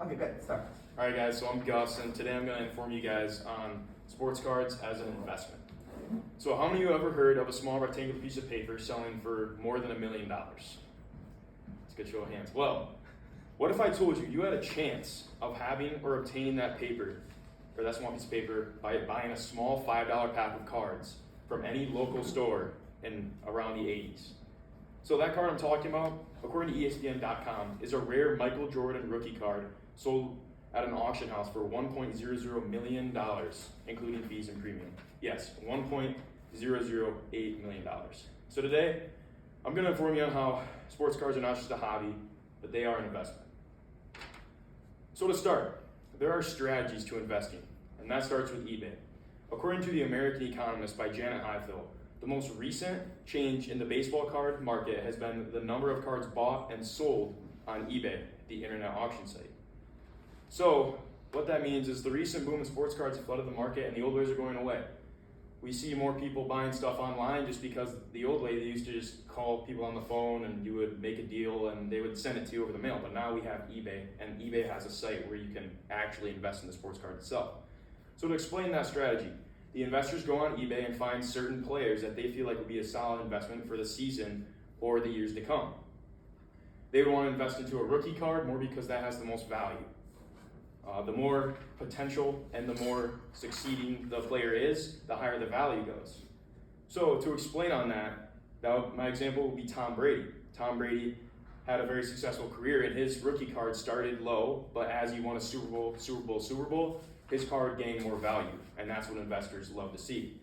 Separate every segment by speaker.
Speaker 1: Okay, good. Start.
Speaker 2: All right, guys, so I'm Gus, and today I'm going to inform you guys on sports cards as an investment. So how many of you ever heard of a small rectangular piece of paper selling for more than $1 million? Let's get show of hands. Well, what if I told you you had a chance of having or obtaining that paper, or that small piece of paper, by buying a small $5 pack of cards from any local store in around the 80s? So that card I'm talking about, according to ESPN.com, is a rare Michael Jordan rookie card sold at an auction house for $1.00 million, including fees and premium. Yes, $1.008 million. So today, I'm going to inform you on how sports cards are not just a hobby, but they are an investment. So to start, there are strategies to investing, and that starts with eBay. According to The American Economist by Janet Highfill, the most recent change in the baseball card market has been the number of cards bought and sold on eBay, the internet auction site. So what that means is the recent boom in sports cards have flooded the market and the old ways are going away. We see more people buying stuff online just because the old way they used to just call people on the phone and you would make a deal and they would send it to you over the mail. But now we have eBay, and eBay has a site where you can actually invest in the sports card itself. So to explain that strategy, the investors go on eBay and find certain players that they feel like would be a solid investment for the season or the years to come. They would want to invest into a rookie card more because that has the most value. The more potential and the more succeeding the player is, the higher the value goes. So to explain on that, my example would be Tom Brady. Tom Brady had a very successful career, and his rookie card started low, but as he won a Super Bowl, his card gained more value, and that's what investors love to see.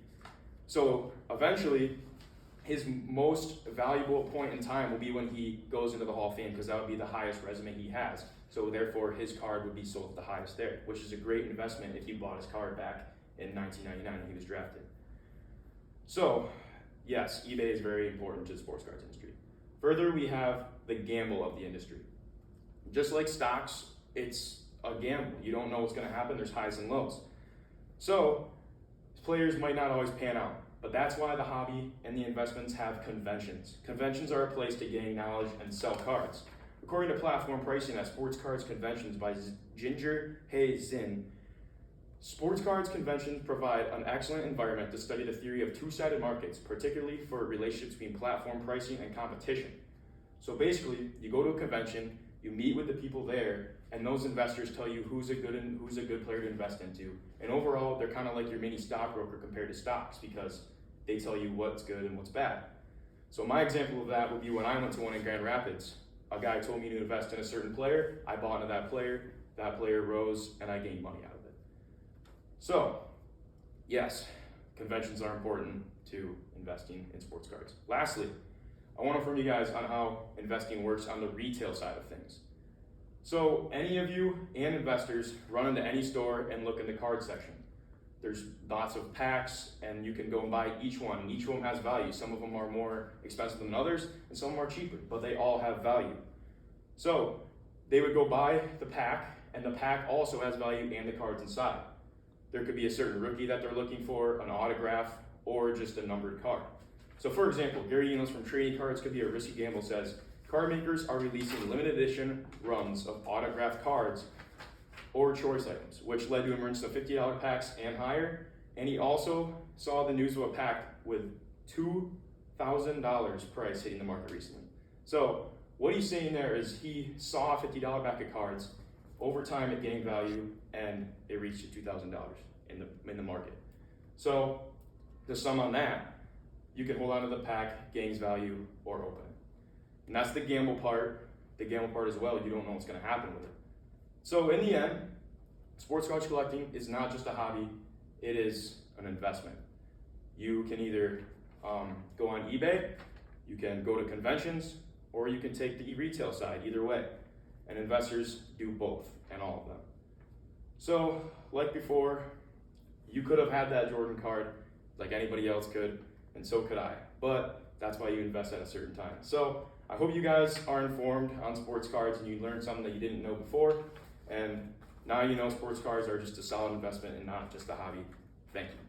Speaker 2: So eventually, his most valuable point in time will be when he goes into the Hall of Fame, because that would be the highest resume he has. So therefore, his card would be sold at the highest there, which is a great investment if you bought his card back in 1999 when he was drafted. So yes, eBay is very important to the sports cards industry. Further, we have the gamble of the industry. Just like stocks, it's a gamble. You don't know what's going to happen. There's highs and lows. So players might not always pan out, but that's why the hobby and the investments have conventions. Conventions are a place to gain knowledge and sell cards. According to Platform Pricing at Sports Cards Conventions by Ginger Hay Zinn, sports cards conventions provide an excellent environment to study the theory of two-sided markets, particularly for relationships between platform pricing and competition. So basically, you go to a convention, you meet with the people there, and those investors tell you who's a good player to invest into. And overall, they're kind of like your mini stockbroker compared to stocks because they tell you what's good and what's bad. So my example of that would be when I went to one in Grand Rapids. A guy told me to invest in a certain player. I bought into that player rose, and I gained money out of it. So, yes, conventions are important to investing in sports cards. Lastly, I want to inform you guys on how investing works on the retail side of things. So, any of you and investors run into any store and look in the card section. There's lots of packs, and you can go and buy each one, and each one has value. Some of them are more expensive than others, and some are cheaper, but they all have value. So they would go buy the pack, and the pack also has value and the cards inside. There could be a certain rookie that they're looking for, an autograph, or just a numbered card. So for example, Gary Enos from Trading Cards Could Be a Risky Gamble says, card makers are releasing limited edition runs of autographed cards or choice items, which led to emergence of $50 packs and higher. And he also saw the news of a pack with $2,000 price hitting the market recently. So what he's saying there is he saw a $50 pack of cards. Over time, it gained value, and it reached $2,000 in the market. So to sum on that, you can hold on to the pack, gains value, or open it. And that's the gamble part. The gamble part as well, you don't know what's going to happen with it. So in the end, sports cards collecting is not just a hobby, it is an investment. You can either go on eBay, you can go to conventions, or you can take the retail side, either way. And investors do both, and all of them. So, like before, you could have had that Jordan card like anybody else could, and so could I. But that's why you invest at a certain time. So, I hope you guys are informed on sports cards and you learned something that you didn't know before. And now you know sports cards are just a solid investment and not just a hobby. Thank you.